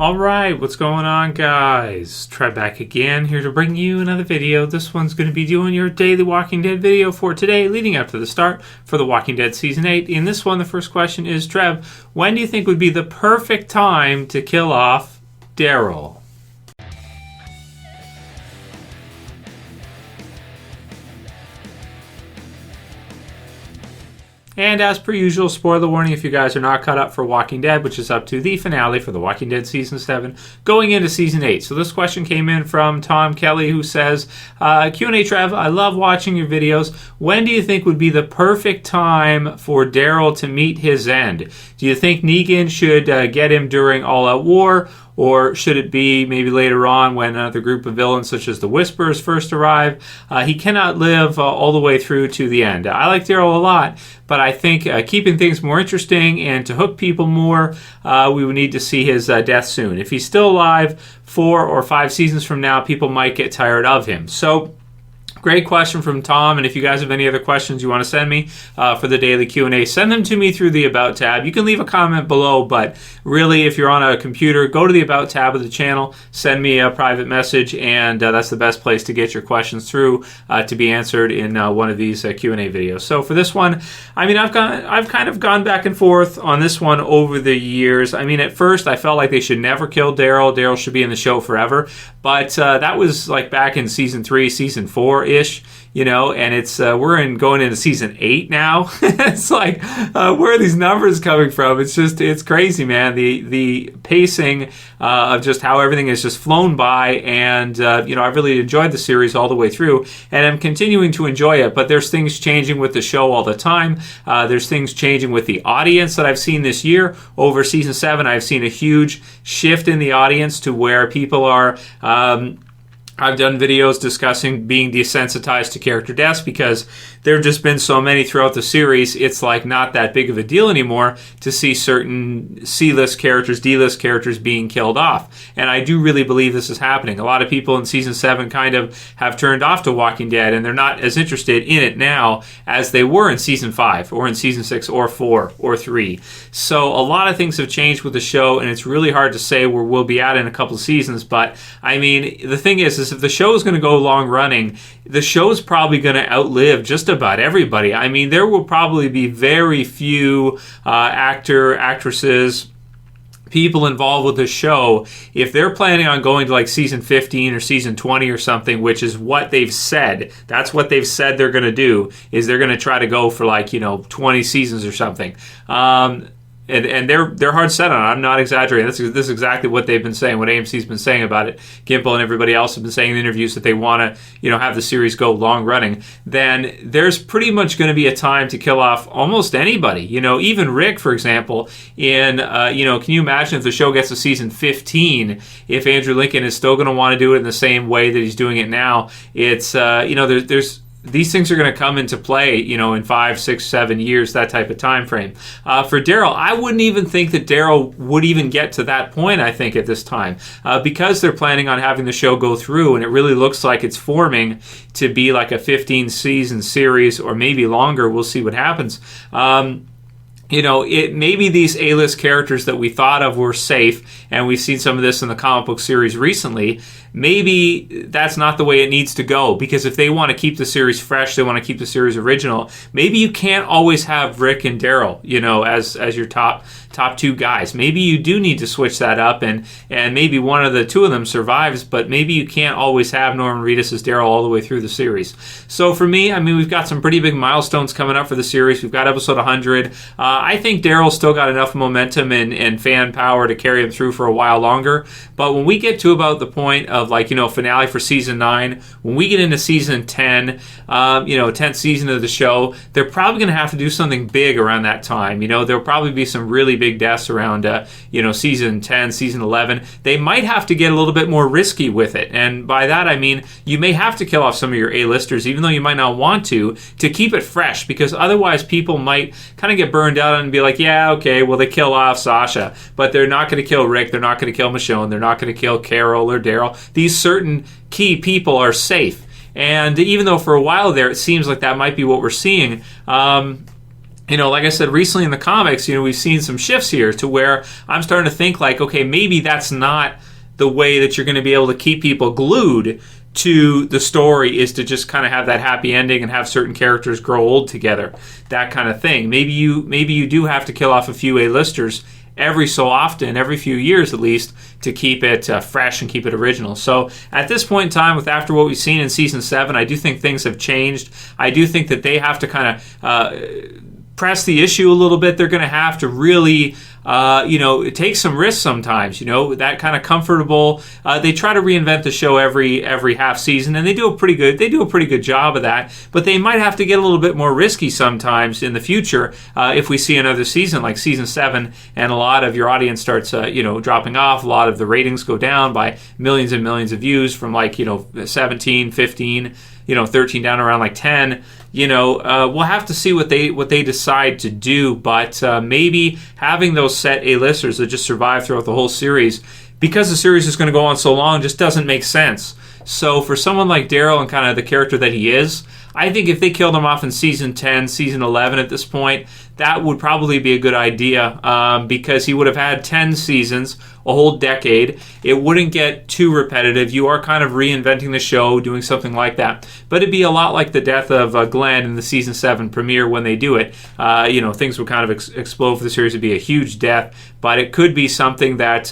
Alright, what's going on, guys? Trev back again, here to bring you another video. This one's going to be doing your daily Walking Dead video for today, leading up to the start for The Walking Dead Season 8. In this one, the first question is, Trev, when do you think would be the perfect time to kill off Daryl? And as per usual, spoiler warning if you guys are not caught up for Walking Dead, which is up to the finale for The Walking Dead Season 7, going into Season 8. So this question came in from Tom Kelly, who says, Q&A Trev, I love watching your videos. When do you think would be the perfect time for Daryl to meet his end? Do you think Negan should get him during All Out War? Or should it be maybe later on when another group of villains such as the Whisperers first arrive? He cannot live all the way through to the end. I like Daryl a lot, but I think keeping things more interesting and to hook people more, we would need to see his death soon. If he's still alive 4 or 5 seasons from now, people might get tired of him. So, great question from Tom, and if you guys have any other questions you want to send me for the daily Q&A, send them to me through the About tab. You can leave a comment below, but really, if you're on a computer, go to the About tab of the channel, send me a private message, and that's the best place to get your questions through to be answered in one of these Q&A videos. So for this one, I mean, I've kind of gone back and forth on this one over the years. I mean, at first, I felt like they should never kill Daryl. Daryl should be in the show forever, but that was like back in Season 3, Season 4-ish, you know, and it's we're going into Season 8 now. It's like, where are these numbers coming from? It's crazy, man. The pacing of just how everything has just flown by, and you know, I've really enjoyed the series all the way through, and I'm continuing to enjoy it, but there's things changing with the show all the time. There's things changing with the audience that I've seen this year. Over Season 7, I've seen a huge shift in the audience to where people are I've done videos discussing being desensitized to character deaths because there have just been so many throughout the series. It's like not that big of a deal anymore to see certain C-list characters, D-list characters being killed off. And I do really believe this is happening. A lot of people in Season 7 kind of have turned off to Walking Dead, and they're not as interested in it now as they were in Season 5 or in Season 6 or 4 or 3. So a lot of things have changed with the show, and it's really hard to say where we'll be at in a couple of seasons. But, I mean, the thing is if the show is going to go long running, the show is probably going to outlive just about everybody. I mean, there will probably be very few actresses, people involved with the show, if they're planning on going to like Season 15 or Season 20 or something, which is what they've said. That's what they've said they're going to do, is they're going to try to go for like, 20 seasons or something. And they're hard set on it. I'm not exaggerating. This is exactly what they've been saying, what AMC's been saying about it. Gimple and everybody else have been saying in interviews that they want to, have the series go long running. Then there's pretty much going to be a time to kill off almost anybody. Even Rick, for example, can you imagine if the show gets to Season 15, if Andrew Lincoln is still going to want to do it in the same way that he's doing it now? It's, there's these things are going to come into play, in 5, 6, 7 years, that type of time frame. For Daryl, I wouldn't even think that Daryl would even get to that point, I think, at this time. Because they're planning on having the show go through, and it really looks like it's forming to be like a 15-season series, or maybe longer. We'll see what happens. Maybe these A-list characters that we thought of were safe, and we've seen some of this in the comic book series recently. Maybe that's not the way it needs to go, because if they want to keep the series fresh, they want to keep the series original, maybe you can't always have Rick and Daryl, as your top 2 guys. Maybe you do need to switch that up, and maybe one of the 2 of them survives, but maybe you can't always have Norman Reedus as Daryl all the way through the series. So for me, we've got some pretty big milestones coming up for the series. We've got episode 100. I think Daryl's still got enough momentum and fan power to carry him through for a while longer, but when we get to about the point of finale for Season 9, when we get into Season 10, 10th season of the show, they're probably going to have to do something big around that time. There'll probably be some really big deaths around, Season 10, Season 11. They might have to get a little bit more risky with it, and by that I mean you may have to kill off some of your A-listers, even though you might not want to keep it fresh, because otherwise people might kind of get burned out and be like, yeah, okay, well, they kill off Sasha, but they're not going to kill Rick, they're not going to kill Michonne, they're not going to kill Carol or Daryl. These certain key people are safe. And even though for a while there it seems like that might be what we're seeing, like I said recently in the comics, we've seen some shifts here to where I'm starting to think like, okay, maybe that's not the way that you're going to be able to keep people glued to the story, is to just kind of have that happy ending and have certain characters grow old together, that kind of thing. Maybe you do have to kill off a few A-listers every so often, every few years at least, to keep it fresh and keep it original. So at this point in time, after what we've seen in season 7, I do think things have changed. I do think that they have to kind of press the issue a little bit. They're going to have to really take some risks sometimes, that kind of comfortable. They try to reinvent the show every half season, and they do a pretty good job of that. But they might have to get a little bit more risky sometimes in the future if we see another season like season 7, and a lot of your audience starts dropping off. A lot of the ratings go down by millions and millions of views from 17, 15, 13 down around 10. We'll have to see what they decide to do, but maybe having those set A-listers that just survive throughout the whole series, because the series is going to go on so long, just doesn't make sense. So for someone like Daryl and kind of the character that he is, I think if they killed him off in season 10, season 11 at this point, that would probably be a good idea, because he would have had 10 seasons, a whole decade. It wouldn't get too repetitive. You are kind of reinventing the show, doing something like that. But it'd be a lot like the death of Glenn in the season 7 premiere when they do it. Things would kind of explode for the series. It'd be a huge death, but it could be something that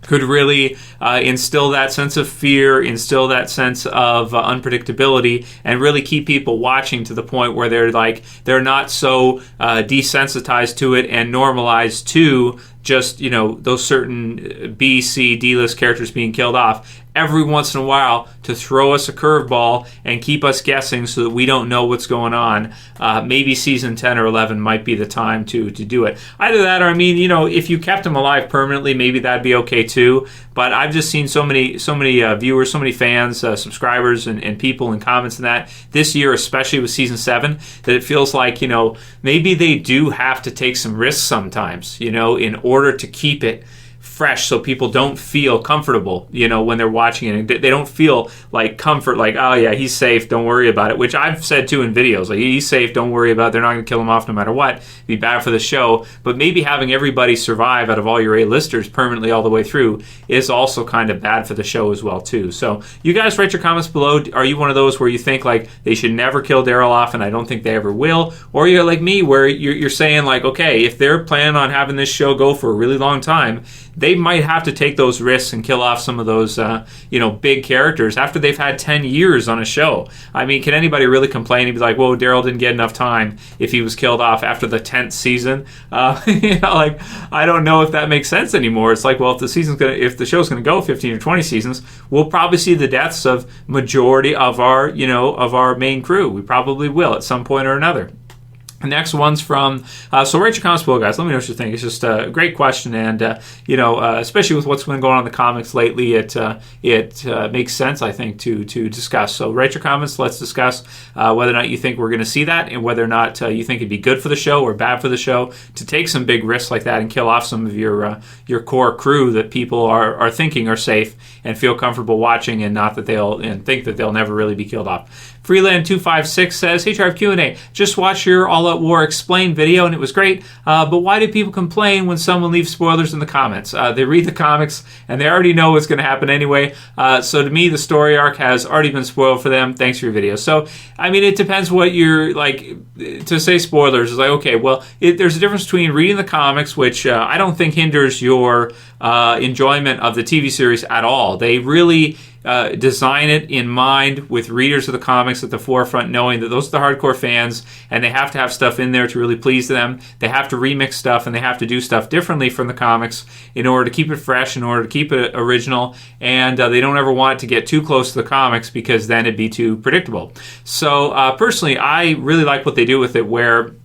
could really instill that sense of fear, instill that sense of unpredictability, and really keep people watching to the point where they're not so desensitized to it and normalized to just those certain B, C, D-list characters being killed off every once in a while to throw us a curveball and keep us guessing so that we don't know what's going on. Maybe season 10 or 11 might be the time to do it. Either that, or if you kept him alive permanently, maybe that'd be okay too. But I've just seen so many viewers, so many fans, subscribers, and people in comments and that this year, especially with season 7, that it feels like maybe they do have to take some risks sometimes, in order to keep it fresh, so people don't feel comfortable, when they're watching it. They don't feel like comfort, like, oh yeah, he's safe, don't worry about it, which I've said too in videos, like, he's safe, don't worry about it, they're not going to kill him off no matter what. It'd be bad for the show. But maybe having everybody survive out of all your A-listers permanently all the way through is also kind of bad for the show as well too. So you guys write your comments below. Are you one of those where you think like they should never kill Daryl off, and I don't think they ever will? Or you're like me, where you're saying like, okay, if they're planning on having this show go for a really long time, they might have to take those risks and kill off some of those, big characters after they've had 10 years on a show. Can anybody really complain and be like, whoa, Daryl didn't get enough time if he was killed off after the 10th season? I don't know if that makes sense anymore. It's like, well, if the show's gonna go 15 or 20 seasons, we'll probably see the deaths of majority of our main crew. We probably will at some point or another. The next one's from, so write your comments below, guys. Let me know what you think. It's just a great question, and, especially with what's been going on in the comics lately, it makes sense, I think, to discuss. So write your comments. Let's discuss whether or not you think we're going to see that, and whether or not you think it'd be good for the show or bad for the show to take some big risks like that and kill off some of your core crew that people are thinking are safe and feel comfortable watching, and think that they'll never really be killed off. Freeland256 says, hey, Trev, Q&A. Just watched your All Out War Explained video, and it was great. But why do people complain when someone leaves spoilers in the comments? They read the comics, and they already know what's going to happen anyway. So to me, the story arc has already been spoiled for them. Thanks for your video. So, it depends what you're, like, to say spoilers is like, okay, well, there's a difference between reading the comics, which I don't think hinders your enjoyment of the TV series at all. They really design it in mind with readers of the comics at the forefront, knowing that those are the hardcore fans, and they have to have stuff in there to really please them. They have to remix stuff, and they have to do stuff differently from the comics in order to keep it fresh, in order to keep it original, and they don't ever want it to get too close to the comics because then it'd be too predictable. So personally, I really like what they do with it, where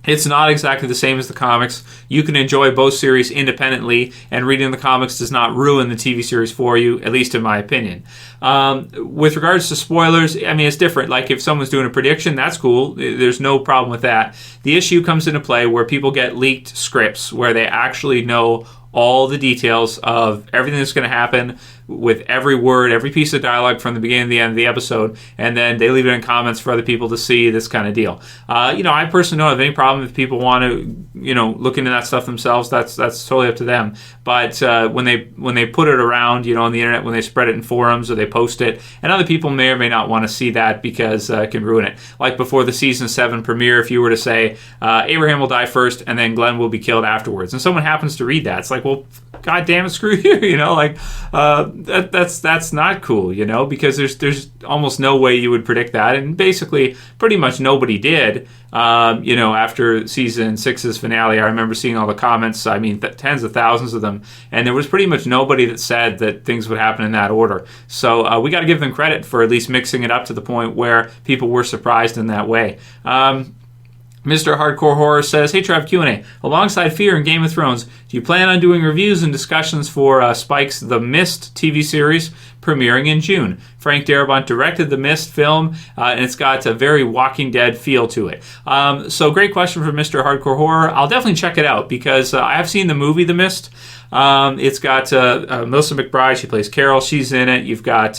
it's not exactly the same as the comics. You can enjoy both series independently, and reading the comics does not ruin the TV series for you, at least in my opinion. With regards to spoilers, it's different. Like if someone's doing a prediction, that's cool. There's no problem with that. The issue comes into play where people get leaked scripts, where they actually know all the details of everything that's going to happen with every word, every piece of dialogue from the beginning to the end of the episode, and then they leave it in comments for other people to see, this kind of deal. I personally don't have any problem if people want to, look into that stuff themselves. That's totally up to them. But when they put it around, on the internet, when they spread it in forums or they post it, and other people may or may not want to see that because it can ruin it. Like before the season 7 premiere, if you were to say Abraham will die first and then Glenn will be killed afterwards, and someone happens to read that, it's like, well, God damn it, screw you, that's not cool, because there's almost no way you would predict that, and basically pretty much nobody did. After season 6's finale, I remember seeing all the comments, tens of thousands of them, and there was pretty much nobody that said that things would happen in that order. So we got to give them credit for at least mixing it up to the point where people were surprised in that way. Mr. Hardcore Horror says, "Hey Trev, Q&A. Alongside Fear and Game of Thrones, do you plan on doing reviews and discussions for Spike's The Mist TV series premiering in June? Frank Darabont directed the Mist film, and it's got a very Walking Dead feel to it." So great question from Mr. Hardcore Horror. I'll definitely check it out because I have seen the movie The Mist. It's got Melissa McBride. She plays Carol. She's in it. You've got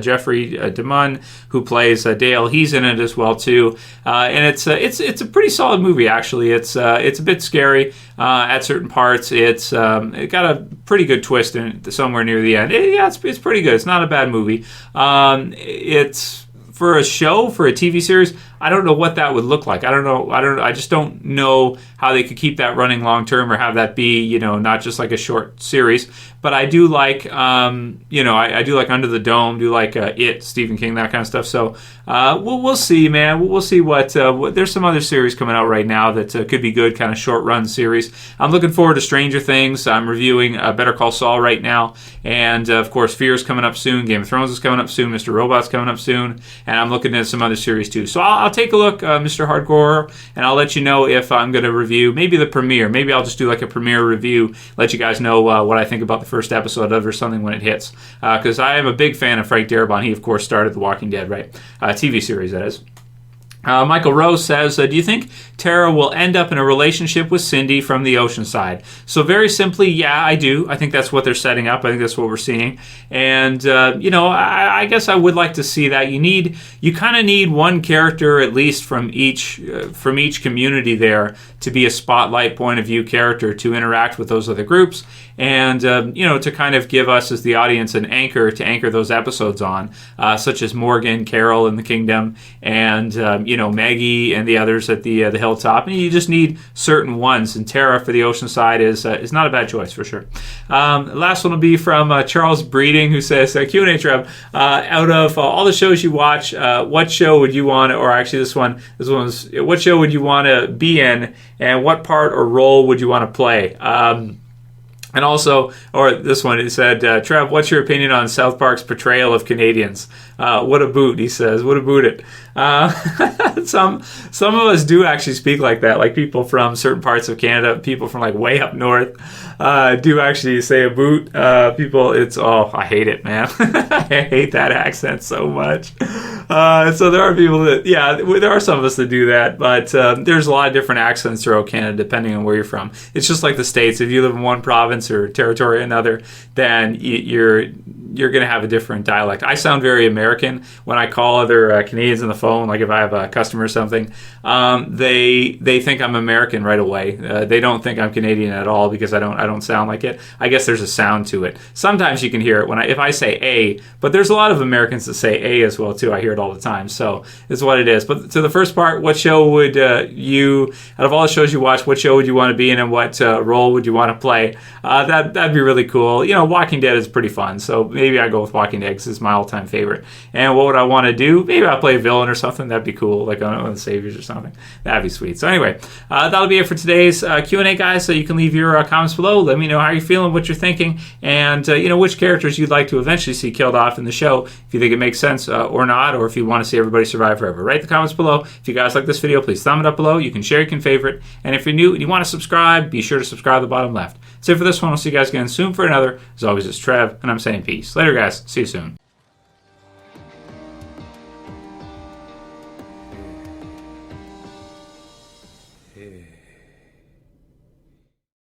Jeffrey DeMunn, who plays Dale. He's in it as well too. And it's a pretty solid movie actually. It's a bit scary at certain parts. It got a pretty good twist in it somewhere near the end. It's pretty good. It's not a bad movie. It's for a show, for a TV series, I don't know what that would look like. I just don't know how they could keep that running long term or have that be, not just like a short series. But I do like, I do like Under the Dome, do like It, Stephen King, that kind of stuff. So we'll see, man. We'll see what there's some other series coming out right now that could be good, kind of short run series. I'm looking forward to Stranger Things. I'm reviewing Better Call Saul right now, and of course Fear's coming up soon. Game of Thrones is coming up soon. Mr. Robot's coming up soon, and I'm looking at some other series too. So I'll take a look, Mr. Hardcore, and I'll let you know if I'm going to review maybe the premiere. Maybe I'll just do like a premiere review, let you guys know what I think about the first episode of or something when it hits. Because I am a big fan of Frank Darabont. He, of course, started The Walking Dead, right? TV series, that is. Michael Rose says, do you think Tara will end up in a relationship with Cindy from the Oceanside? So very simply, yeah, I do. I think that's what they're setting up. I think that's what we're seeing. And, I guess I would like to see that. You kind of need one character, at least from each community there, to be a spotlight point of view character to interact with those other groups. And, to kind of give us as the audience an anchor to anchor those episodes on, such as Morgan, Carol in the Kingdom, and, Maggie and the others at the Hilltop. And you just need certain ones. And Tara for the Oceanside is not a bad choice for sure. Last one will be from Charles Breeding, who says, Q&A, Trev, out of all the shows you watch, what show would you want to, or actually this one's, what show would you want to be in, and what part or role would you want to play? And also, or this one, it said, Trev, what's your opinion on South Park's portrayal of Canadians? What a boot, he says. What a boot it. Some of us do actually speak like that, like people from certain parts of Canada, people from like way up north do actually say a boot. I hate it, man. I hate that accent so much. So there are people that, there are some of us that do that, but there's a lot of different accents throughout Canada depending on where you're from. It's just like the States. If you live in one province or territory or another, then you're going to have a different dialect. I sound very American when I call other Canadians on the phone, like if I have a customer or something. They think I'm American right away. They don't think I'm Canadian at all because I don't sound like it. I guess there's a sound to it. Sometimes you can hear it if I say A, but there's a lot of Americans that say A as well too. I hear it all the time. So it's what it is. But to the first part, what show would you, out of all the shows you watch, what show would you want to be in and what role would you want to play? That'd be really cool. Walking Dead is pretty fun. So maybe I go with Walking Dead because it's my all-time favorite. And what would I want to do? Maybe I'll play a villain or something. That'd be cool, like on the Saviors or something. That'd be sweet. So anyway, that'll be it for today's Q&A, guys. So you can leave your comments below. Let me know how you're feeling, what you're thinking, and which characters you'd like to eventually see killed off in the show, if you think it makes sense or not, or if you want to see everybody survive forever. Write the comments below. If you guys like this video, please thumb it up below. You can share, you can favorite, and if you're new and you want to subscribe, be sure to subscribe at the bottom left. So for this one, I'll see you guys again soon for another. As always, it's Trev, and I'm saying peace. Later, guys. See you soon.